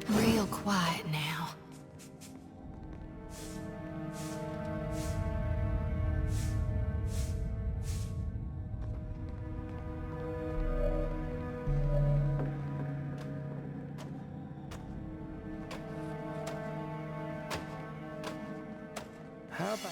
Real quiet now. How about...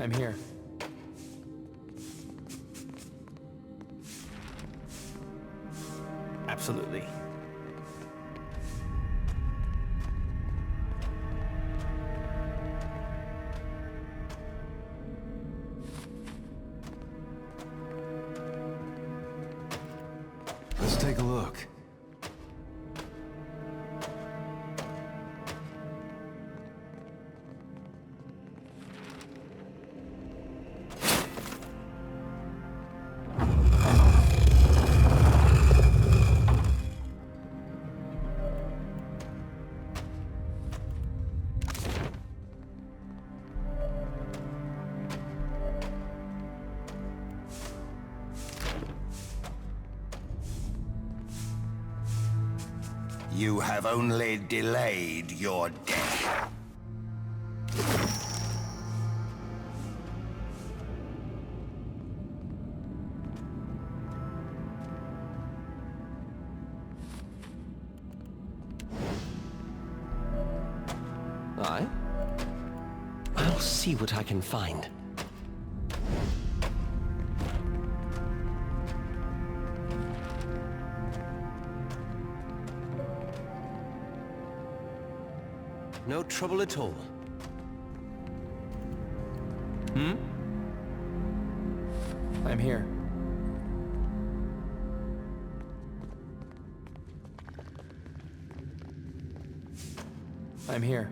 I'm here. Absolutely. take a look. You have only delayed your death. I'll see what I can find. No trouble at all. I'm here. I'm here.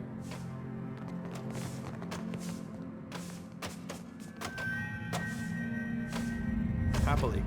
Happily.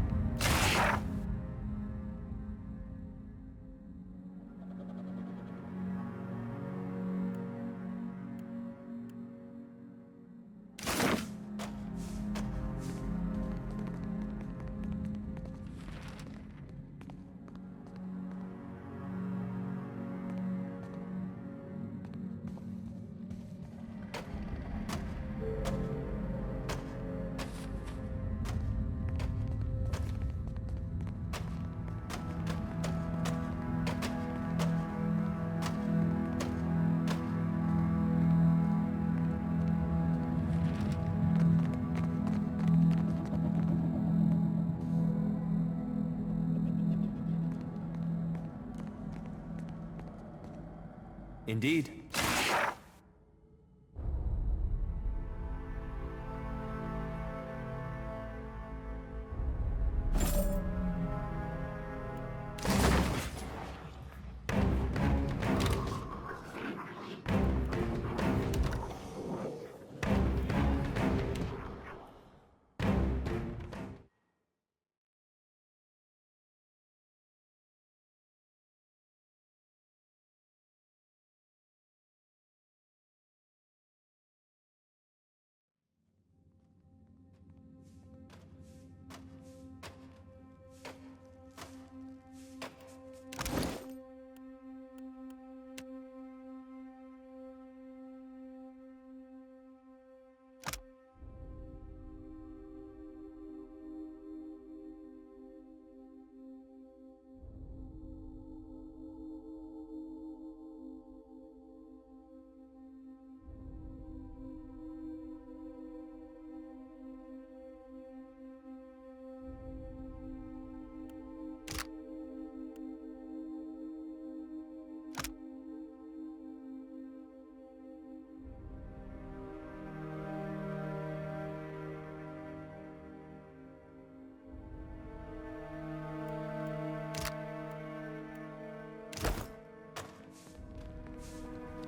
Indeed.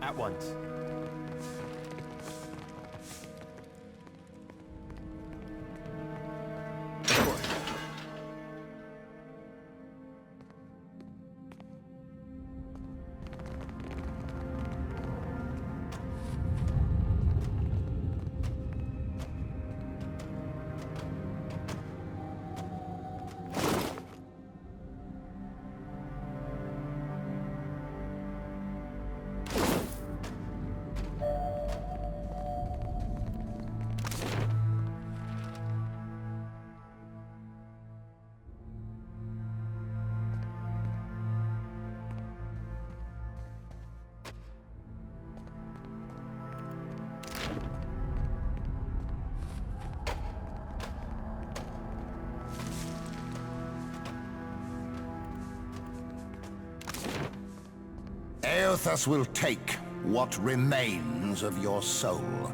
At once. Of course. Eothas will take what remains of your soul.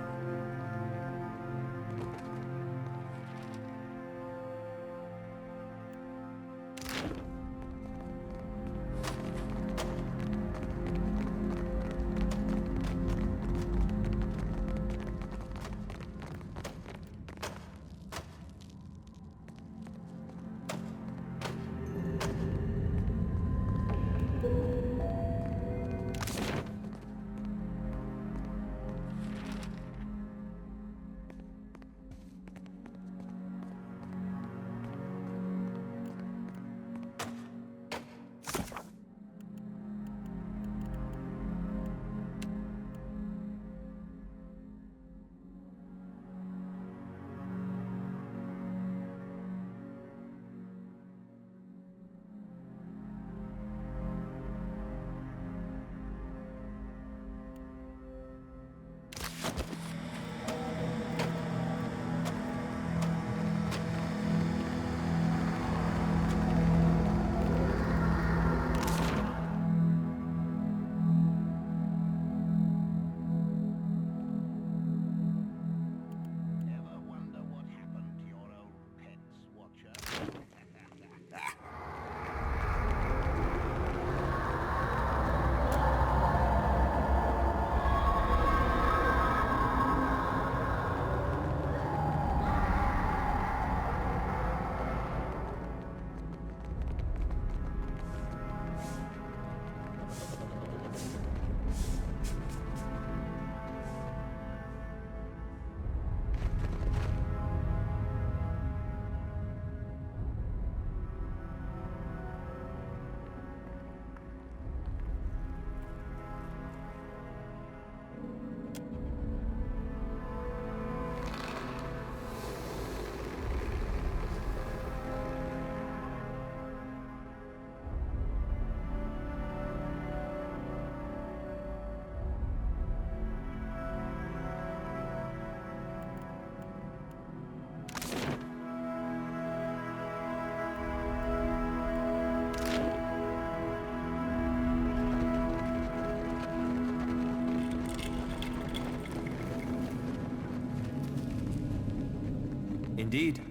Indeed.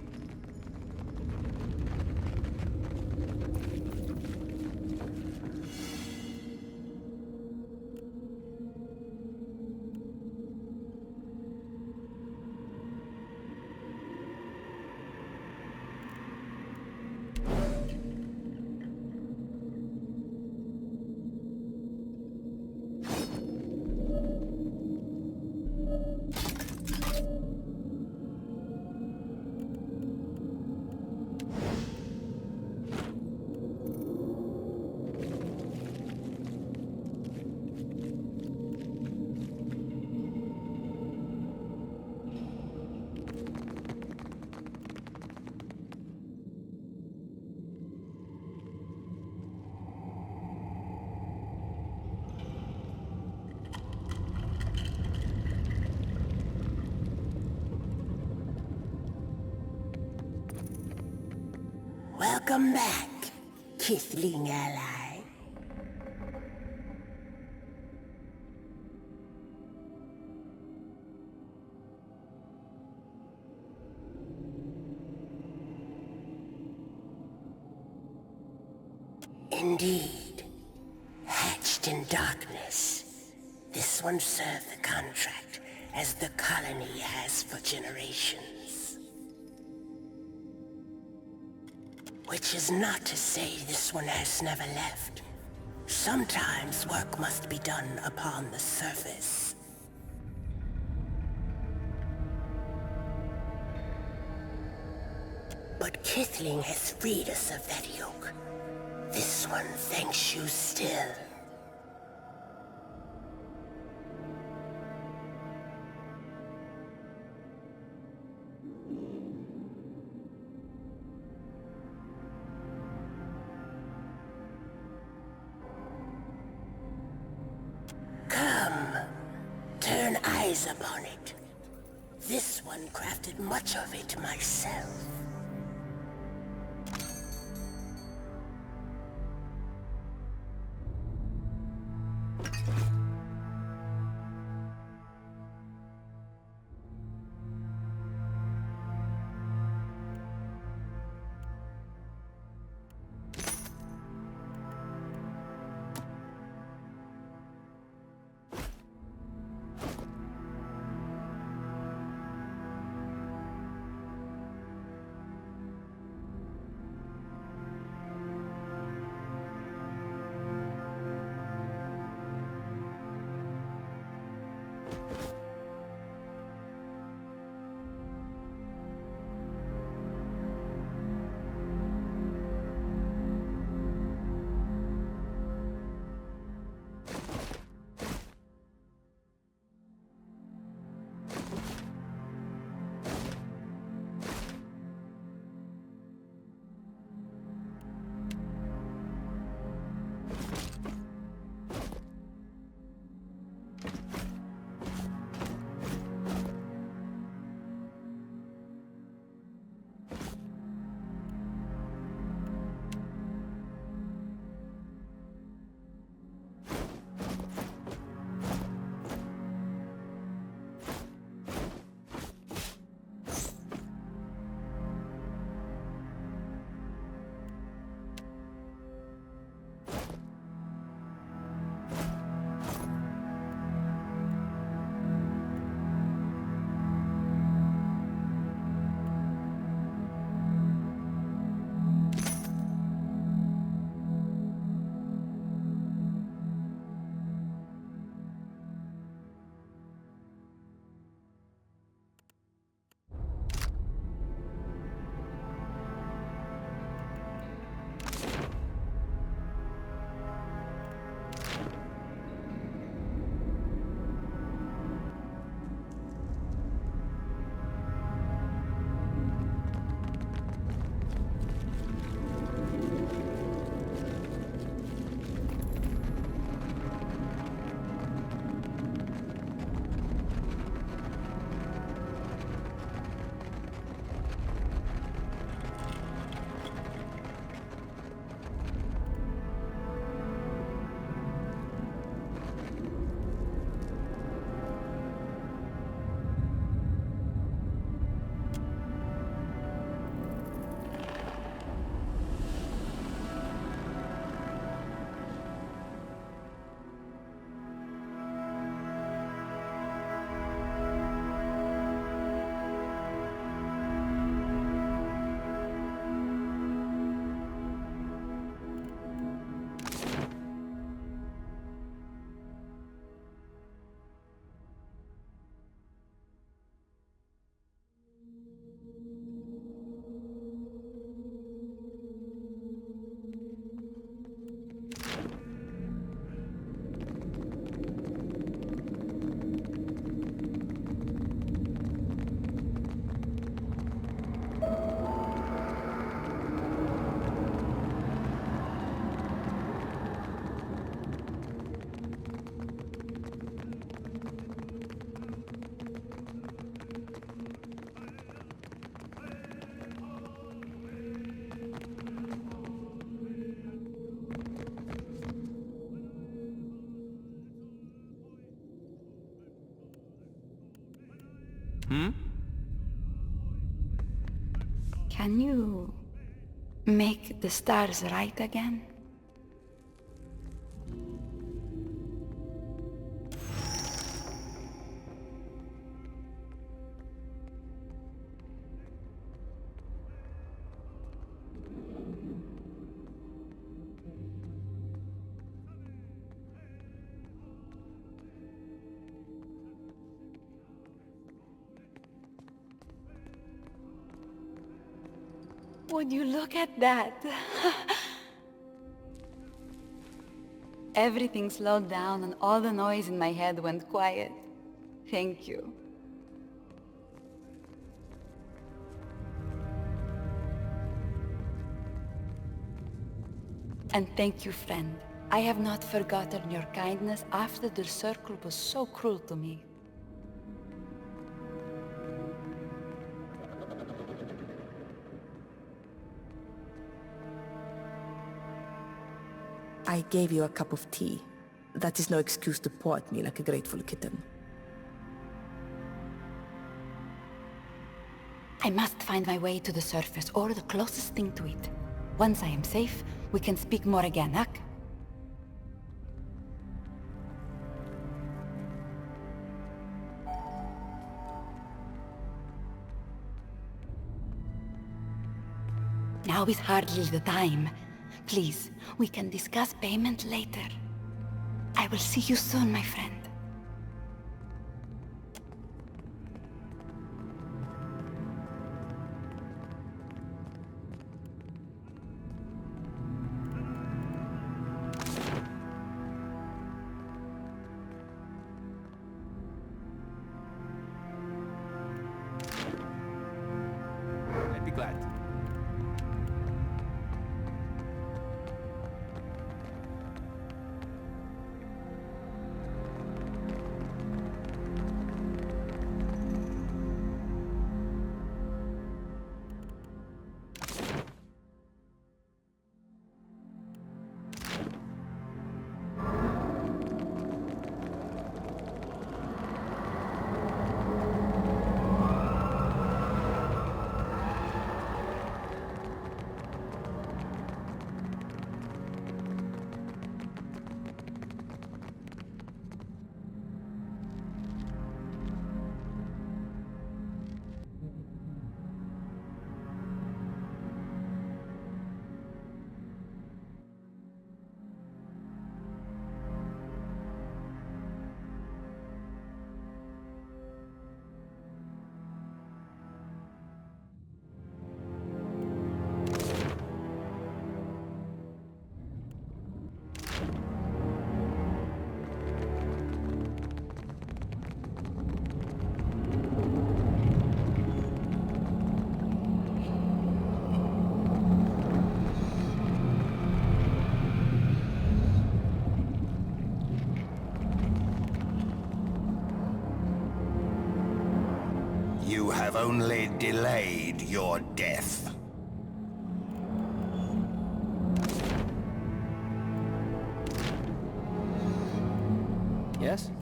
Welcome back, Kithling ally. Indeed, hatched in darkness, this one served the contract as the colony has for generations. Which is not to say this one has never left. Sometimes work must be done upon the surface. But Kithling has freed us of that yoke. This one thanks you still. Turn eyes upon it. This one crafted much of it myself. Can you make the stars right again? Would you look at that? Everything slowed down and all the noise in my head went quiet. Thank you. And thank you, friend. I have not forgotten your kindness after the circle was so cruel to me. I gave you a cup of tea. That is no excuse to paw at me like a grateful kitten. I must find my way to the surface, or the closest thing to it. Once I am safe, we can speak more again, Huck. Now is hardly the time. Please, we can discuss payment later. I will see you soon, my friend. I'd be glad to. You have only delayed your death. Yes?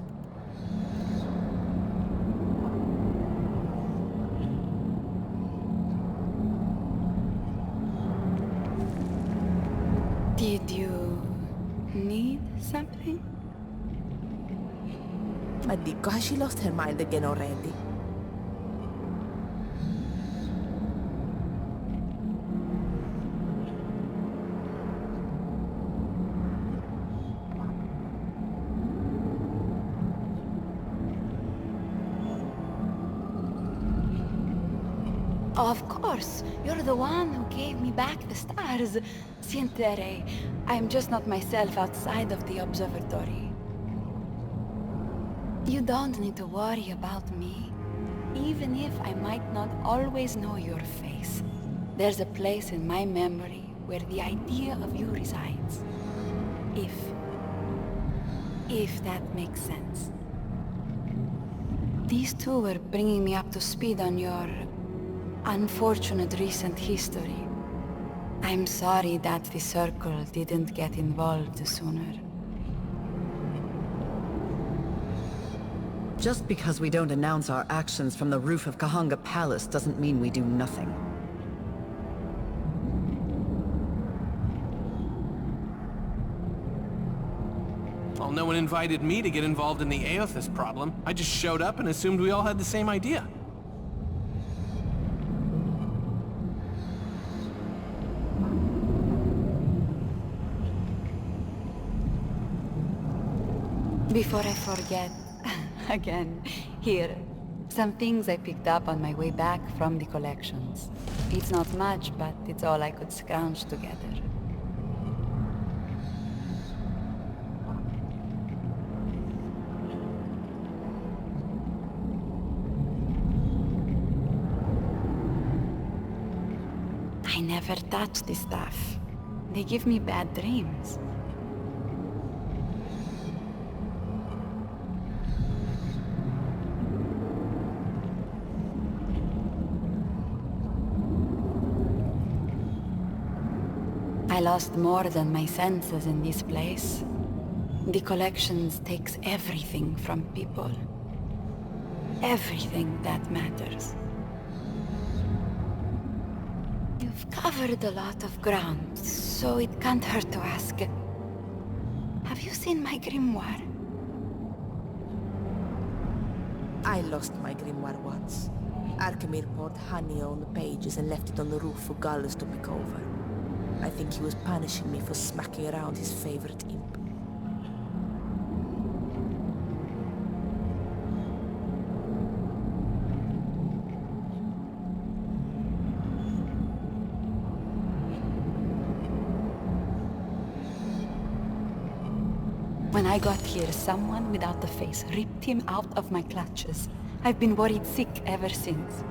Did you need something? Ma dico, has she lost her mind again already? Of course, you're the one who gave me back the stars. Sientere, I'm just not myself outside of the observatory. You don't need to worry about me, even if I might not always know your face. There's a place in my memory where the idea of you resides. If that makes sense. These two were bringing me up to speed on your unfortunate recent history. I'm sorry that the Circle didn't get involved sooner. Just because we don't announce our actions from the roof of Kahanga Palace doesn't mean we do nothing. Well, no one invited me to get involved in the Aothas problem. I just showed up and assumed we all had the same idea. Before I forget, again, here, some things I picked up on my way back from the collections. It's not much, but it's all I could scrounge together. I never touch this stuff. They give me bad dreams. I lost more than my senses in this place. The collections takes everything from people. Everything that matters. You've covered a lot of ground, so it can't hurt to ask. Have you seen my grimoire? I lost my grimoire once. Arkemir poured honey on the pages and left it on the roof for Gallus to pick over. I think he was punishing me for smacking around his favorite imp. When I got here, someone without a face ripped him out of my clutches. I've been worried sick ever since.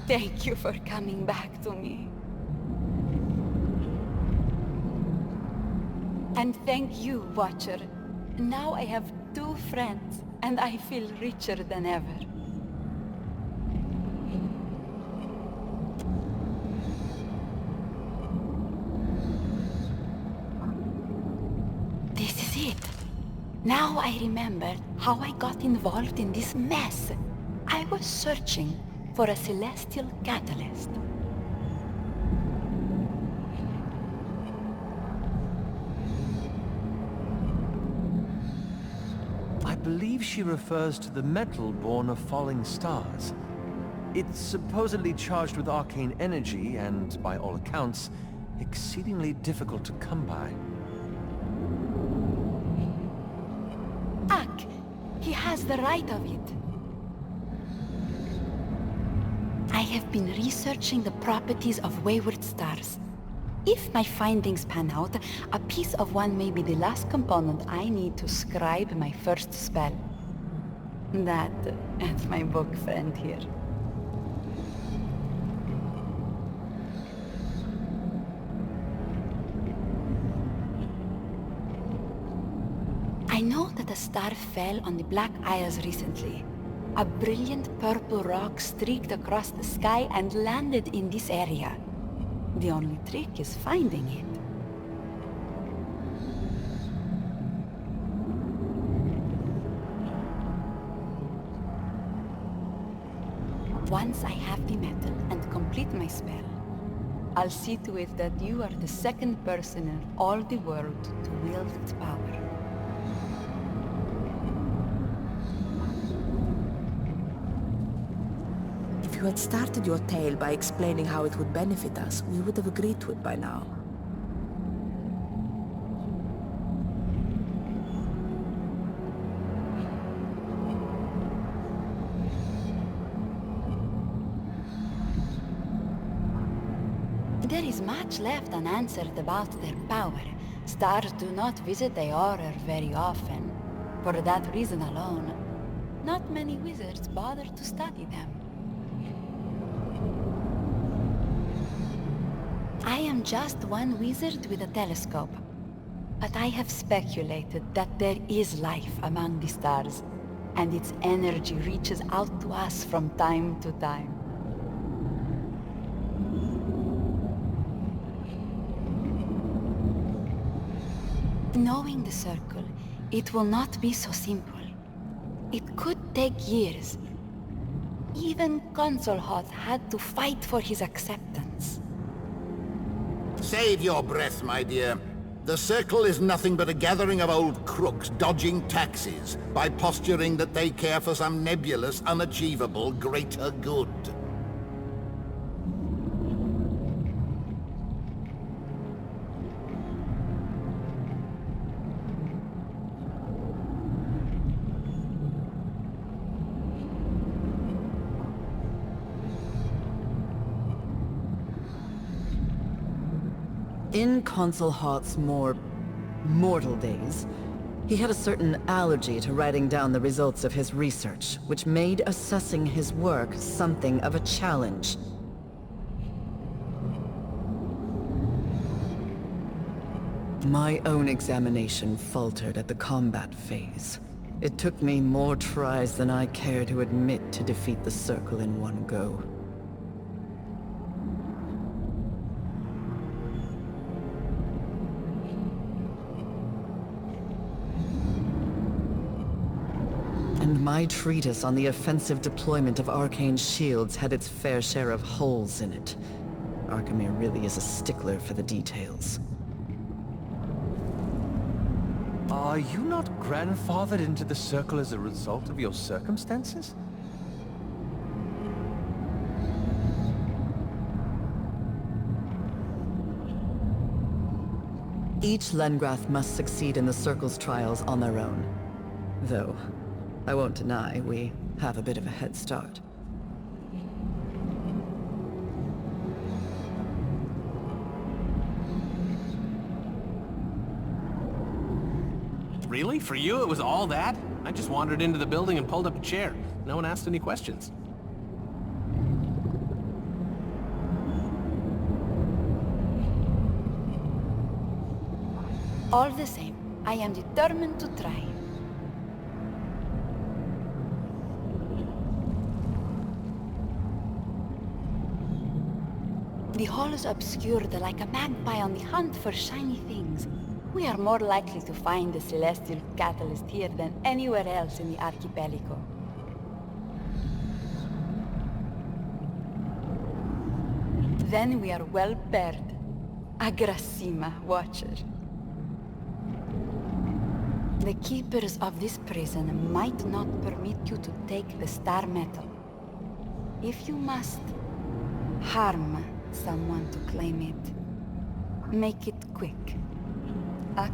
Thank you for coming back to me. And thank you, Watcher. Now I have 2 friends, and I feel richer than ever. This is it. Now I remember how I got involved in this mess. I was searching for a celestial catalyst. I believe she refers to the metal born of falling stars. It's supposedly charged with arcane energy and, by all accounts, exceedingly difficult to come by. Ak, he has the right of it. I have been researching the properties of wayward stars. If my findings pan out, a piece of one may be the last component I need to scribe my first spell. That and my book friend here. I know that a star fell on the Black Isles recently. A brilliant purple rock streaked across the sky and landed in this area. The only trick is finding it. Once I have the metal and complete my spell, I'll see to it that you are the second person in all the world to wield its power. If you had started your tale by explaining how it would benefit us, we would have agreed to it by now. There is much left unanswered about their power. Stars do not visit Eora very often. For that reason alone, not many wizards bother to study them. I am just one wizard with a telescope, but I have speculated that there is life among the stars, and its energy reaches out to us from time to time. Knowing the circle, it will not be so simple. It could take years. Even Consul Hoth had to fight for his acceptance. Save your breath, my dear. The Circle is nothing but a gathering of old crooks dodging taxes by posturing that they care for some nebulous, unachievable greater good. In Consul Hoth's more mortal days, he had a certain allergy to writing down the results of his research, which made assessing his work something of a challenge. My own examination faltered at the combat phase. It took me more tries than I care to admit to defeat the Circle in one go. And my treatise on the offensive deployment of arcane shields had its fair share of holes in it. Archimir really is a stickler for the details. Are you not grandfathered into the Circle as a result of your circumstances? Each Lengrath must succeed in the Circle's trials on their own. Though, I won't deny, we have a bit of a head start. Really? For you, it was all that? I just wandered into the building and pulled up a chair. No one asked any questions. All the same, I am determined to try. The hall is obscured like a magpie on the hunt for shiny things. We are more likely to find the celestial catalyst here than anywhere else in the archipelago. Then we are well paired. A Gracima watcher. The keepers of this prison might not permit you to take the star metal. If you must harm someone to claim it, make it quick. Ak.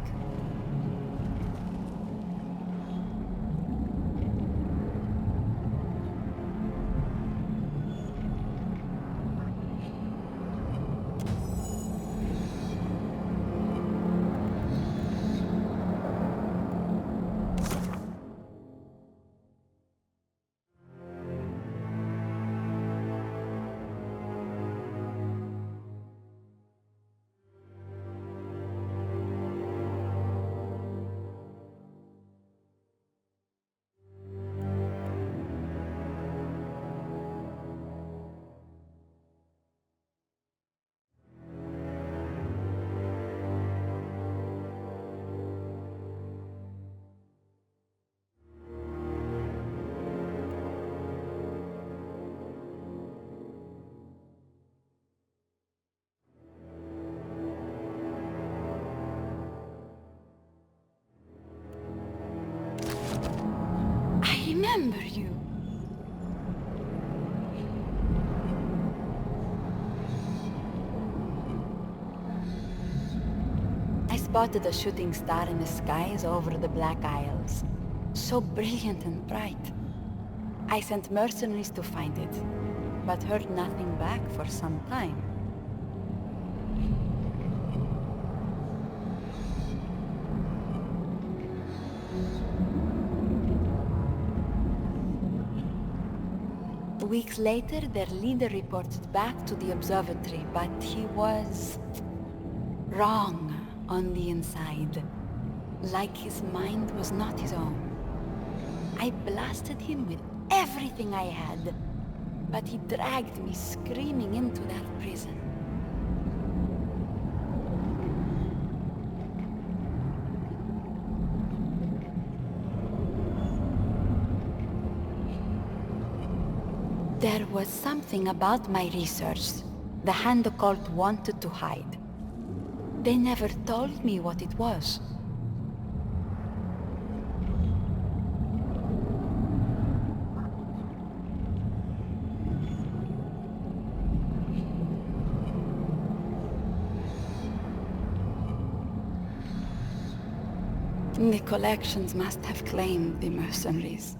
Remember you. I spotted a shooting star in the skies over the Black Isles. So brilliant and bright. I sent mercenaries to find it, but heard nothing back for some time. Weeks later, their leader reported back to the observatory, but he was wrong on the inside. Like his mind was not his own. I blasted him with everything I had, but he dragged me screaming into that prison. There was something about my research the Hand Occult wanted to hide. They never told me what it was. The collections must have claimed the mercenaries.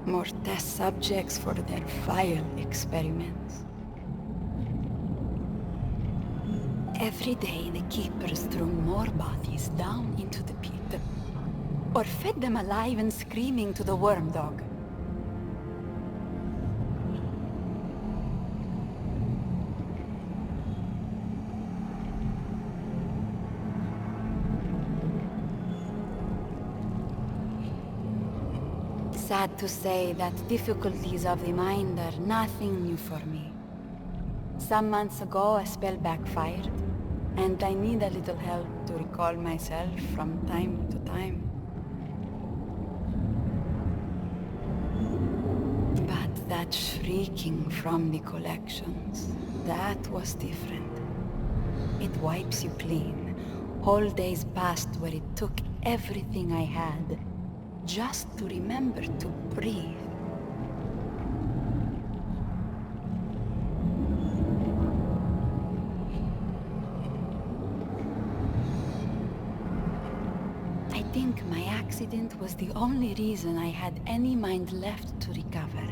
More test subjects for their vile experiments. Every day the keepers threw more bodies down into the pit, or fed them alive and screaming to the worm dog. Sad to say that difficulties of the mind are nothing new for me. Some months ago a spell backfired, and I need a little help to recall myself from time to time. But that shrieking from the collections, that was different. It wipes you clean. Whole days passed where it took everything I had just to remember to breathe. I think my accident was the only reason I had any mind left to recover.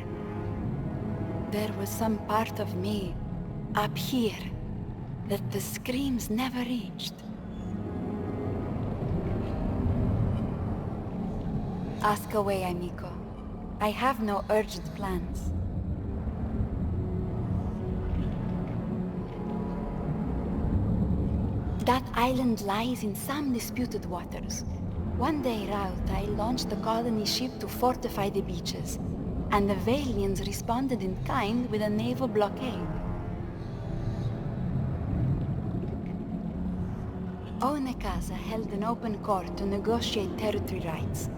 There was some part of me, up here, that the screams never reached. Ask away, amico. I have no urgent plans. That island lies in some disputed waters. One day route, I launched the colony ship to fortify the beaches, and the Valians responded in kind with a naval blockade. Onekaza held an open court to negotiate territory rights.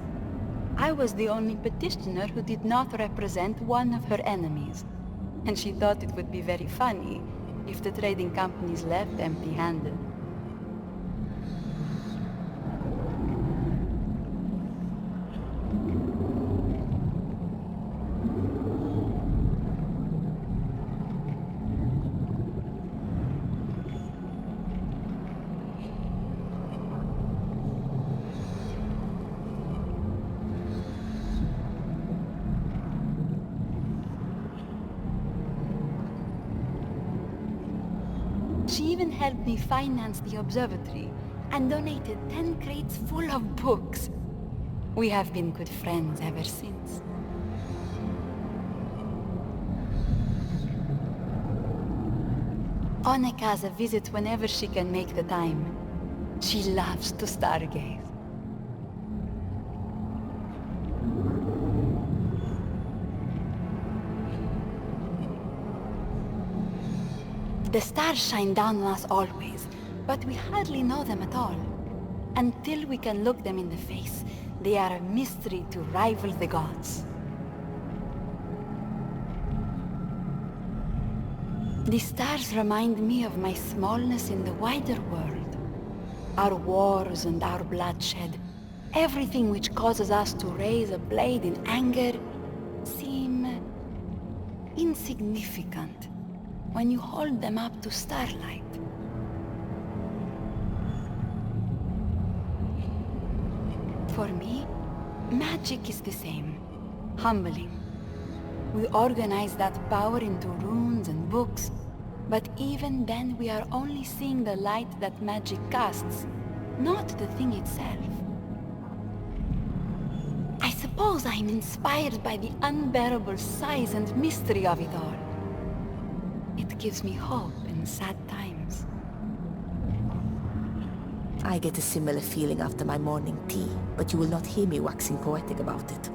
I was the only petitioner who did not represent one of her enemies, and she thought it would be very funny if the trading companies left empty-handed. She even helped me finance the observatory and donated 10 crates full of books. We have been good friends ever since. Onekaza visits whenever she can make the time. She loves to stargaze. The stars shine down on us always, but we hardly know them at all. Until we can look them in the face, they are a mystery to rival the gods. The stars remind me of my smallness in the wider world. Our wars and our bloodshed, everything which causes us to raise a blade in anger, seem insignificant when you hold them up to starlight. For me, magic is the same, humbling. We organize that power into runes and books, but even then we are only seeing the light that magic casts, not the thing itself. I suppose suppose I'm inspired by the unbearable size and mystery of it all. It gives me hope in sad times. I get a similar feeling after my morning tea, but you will not hear me waxing poetic about it.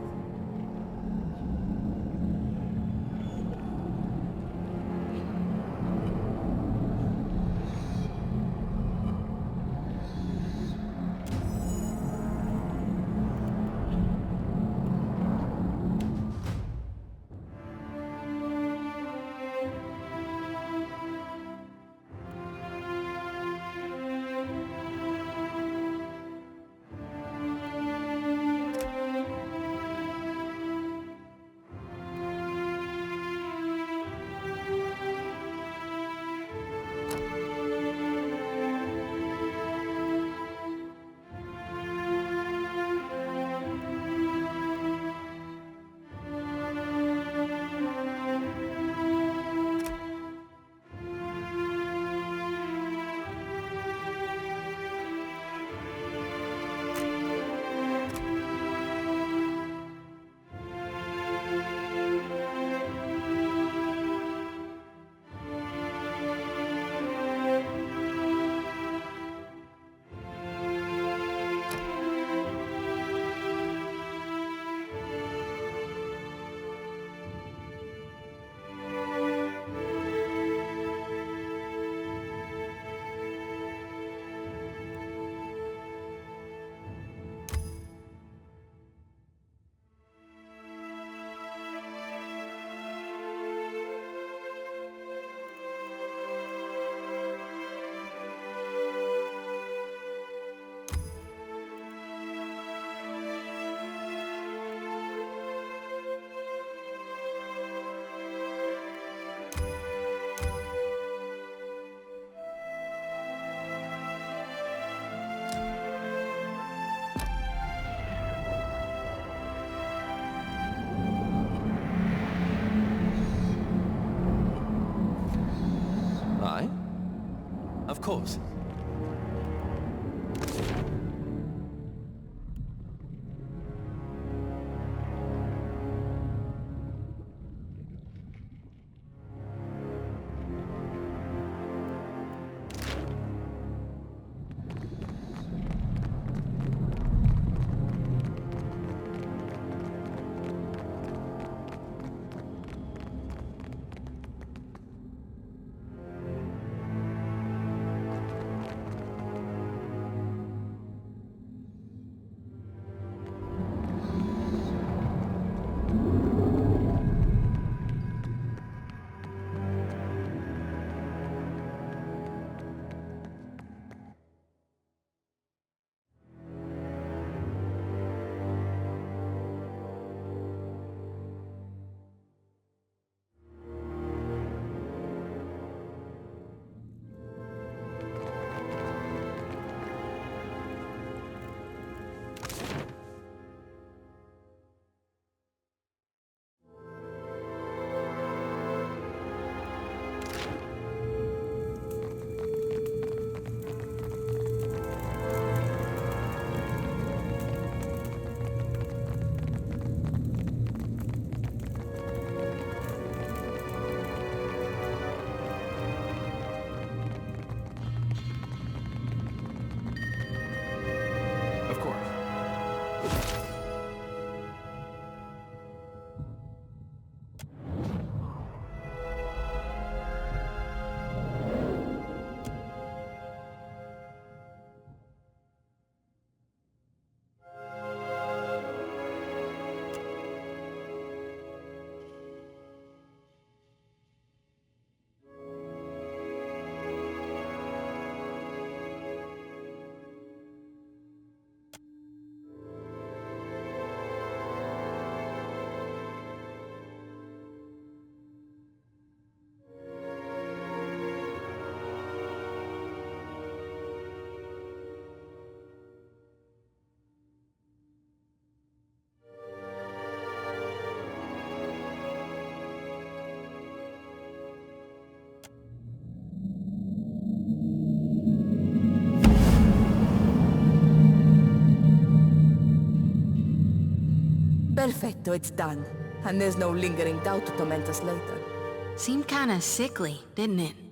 Of course. Perfecto, it's done. And there's no lingering doubt to torment us later. Seemed kinda sickly, didn't it?